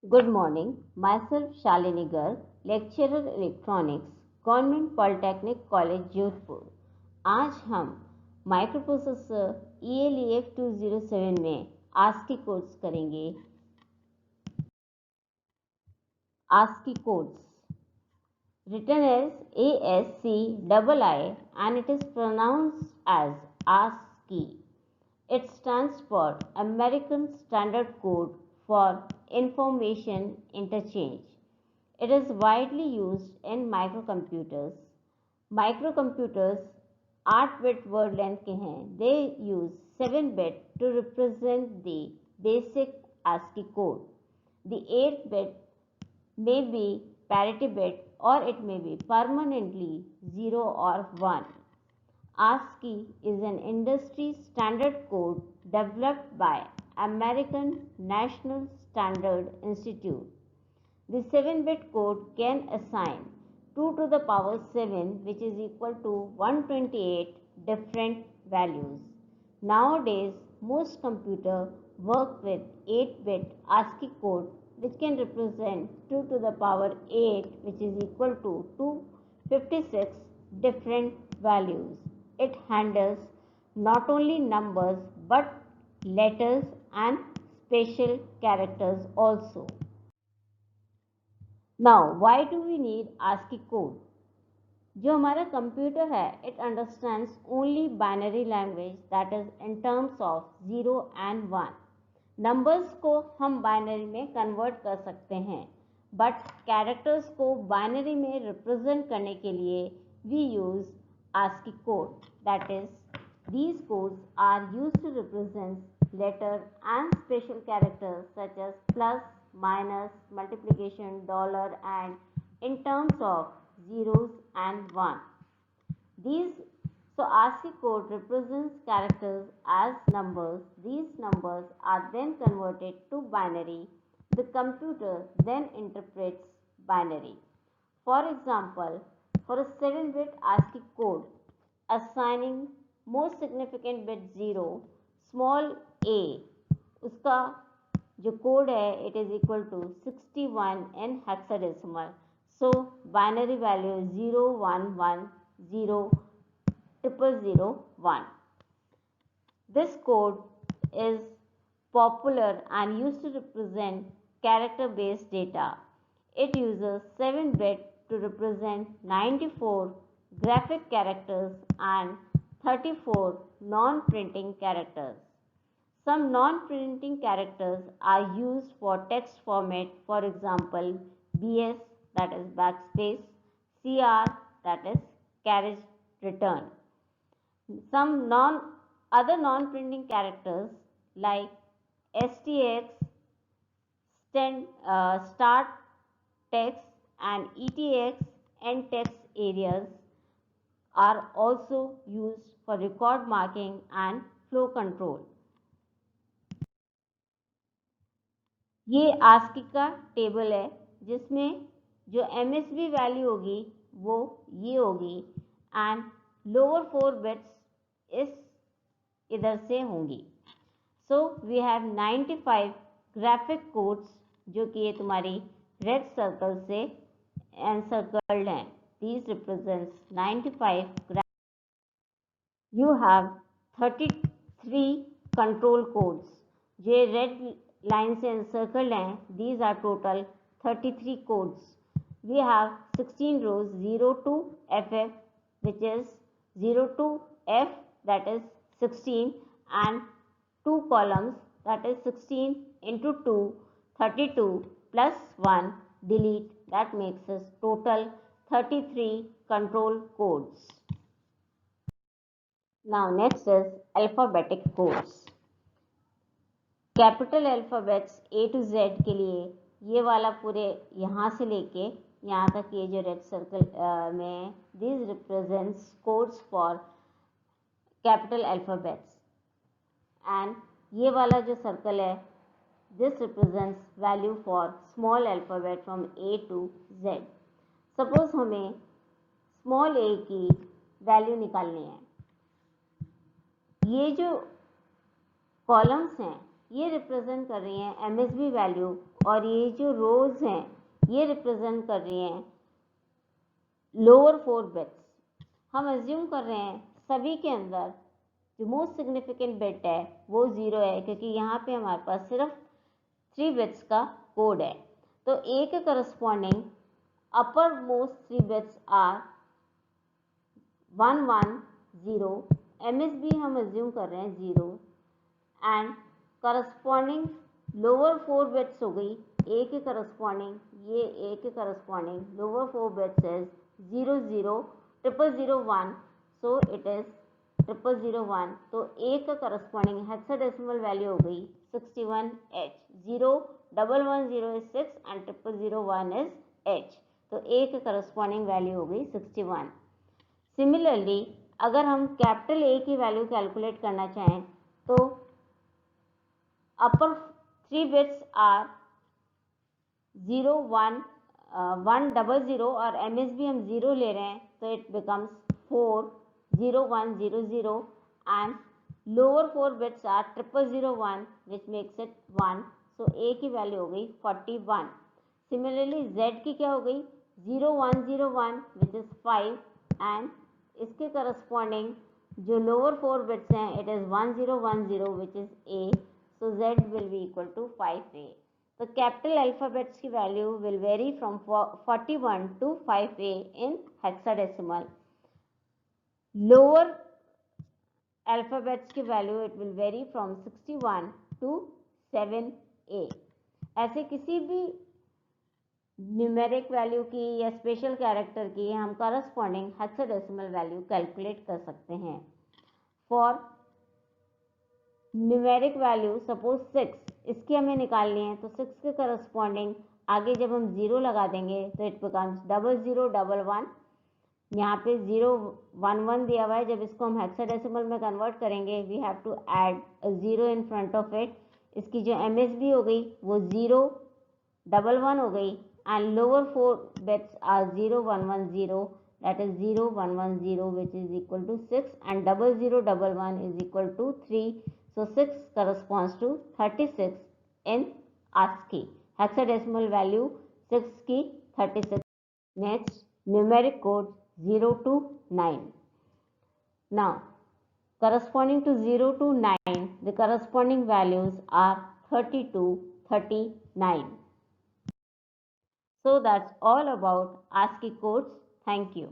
Good morning. Myself Shalini Garg, lecturer electronics, government polytechnic college Jodhpur. आज हम microprocessor ELEF 207 में ASCII codes करेंगे। ASCII codes written as ASCII and it is pronounced as ASCII. It stands for American Standard Code for Information Interchange. It is widely used in microcomputers. Microcomputers 8-bit word length के हैं. They use 7-bit to represent the basic ASCII code. The 8-bit may be parity bit or it may be permanently 0 or 1. ASCII is an industry standard code developed by American National Standard Institute. The 7-bit code can assign 2 to the power 7, which is equal to 128 different values. Nowadays, most computers work with 8-bit ASCII code, which can represent 2 to the power 8, which is equal to 256 different values. It handles not only numbers but letters and special characters also. Now, why do we need ASCII code? जो हमारा computer है, it understands only binary language, that is in terms of 0 and 1. Numbers को हम binary में convert कर सकते हैं, but characters को बाइनरी में रिप्रेजेंट करने के लिए we use ASCII code. That is, these codes are used to represent letter and special characters such as plus, minus, multiplication, dollar, and in terms of zeros and 1. ASCII code represents characters as numbers. These numbers are then converted to binary. The computer then interprets binary. For example, for a 7-bit ASCII code, assigning most significant bit 0, small a, उसका जो code है it is equal to 61 in hexadecimal. So binary value is 01100001. This code is popular and used to represent character-based data. It uses 7-bit to represent 94 graphic characters and 34 non-printing characters. Some non-printing characters are used for text format, for example, BS, that is backspace, CR, that is carriage return. Some other non-printing characters like STX, start text, and ETX, end text areas are also used for record marking and flow control. ये ASCII का table है जिसमें जो MSB value होगी वो ये होगी and lower 4 bits इस इधर से होंगी. So we have 95 graphic codes जो कि ये तुम्हारी रेड सर्कल से एनसर्कल्ड हैं. These represents 95 you have 33 control codes. जो रेड लाइन से एनसर्कल्ड हैं, these are total 33 codes. We have 16 rows 0 to FF, which is 0 to F, that is 16, and 2 columns, that is 16 into 2, 32 plus 1 delete, that makes us total 33 control codes. Now next is alphabetic codes. Capital alphabets A to Z के लिए ये वाला पूरे यहाँ से लेके यहाँ तक ये जो रेड सर्कल में this represents codes for capital alphabets and ये वाला जो सर्कल है this represents value for small alphabet from A to Z. Suppose हमें स्मॉल a की वैल्यू निकालनी है. ये जो कॉलम्स हैं ये रिप्रेजेंट कर रही हैं MSB वैल्यू, और ये जो रोज हैं ये रिप्रेजेंट कर रही हैं लोअर 4 बिट्स। हम अज्यूम कर रहे हैं सभी के अंदर जो मोस्ट सिग्निफिकेंट बिट है वो 0 है, क्योंकि यहाँ पे हमारे पास सिर्फ 3 बिट्स का कोड है। तो A के corresponding upper most 3 bits are 1 1 0, MSB हम अज्यूम कर रहे हैं 0, एंड करस्पॉन्डिंग लोअर 4 बिट्स हो गई A के करस्पॉन्डिंग, ये A के corresponding lower 4 bits is 0 0 0 0 1, so it is 0 0 1। तो A का करस्पॉन्डिंग हेक्साडेसिमल वैल्यू हो गई 61H, 0 1 1 0 is 6 and 0 0 1 is H, तो A के करस्पॉन्डिंग वैल्यू हो गई 61। सिमिलरली अगर हम कैपिटल A की वैल्यू कैलकुलेट करना चाहें तो upper 3 bits are 0 1 1 0 0, और MSB हम 0 ले रहे हैं तो it becomes 4 0 1 0 0, and lower 4 bits are 0 0 1 which makes it 1, so A की वैल्यू हो गई 41। सिमिलरली Z की क्या हो गई 0 1 0 1 which is 5, and इसके करस्पॉन्डिंग जो लोअर 4 बिट्स हैं it is 1 0 1 0 which is A, so Z will be equal to 5A. तो कैपिटल अल्फाबेट्स की value will vary from 41 to 5A in hexadecimal. Lower alphabets की value it will vary from 61 to 7A. ऐसे किसी भी numeric value की या special character की हम करस्पॉन्डिंग हेक्साडेसिमल वैल्यू कैलकुलेट कर सकते हैं। फॉर न्यूमेरिक वैल्यू सपोज 6, इसकी हमें निकालनी है, तो 6 के करस्पॉन्डिंग आगे जब हम 0 लगा देंगे तो इट बिकम्स 0 0 1 1। यहाँ पे 0 1 1 दिया हुआ है, जब इसको हम हेक्साडेसिमल में कन्वर्ट करेंगे we have to add 0 in front of it. इसकी जो MSB हो गई वो 0 1 1 हो गई, and lower 4 bits are 0 1 1 0, that is 0 1 1 0 which is equal to 6, and 0 0 1 1 is equal to 3, so 6 corresponds to 36 in ASCII, hexadecimal value 6 की 36। next numeric code 0 to 9। now corresponding to 0 to 9 the corresponding values are 32 39। So that's all about ASCII codes. Thank you.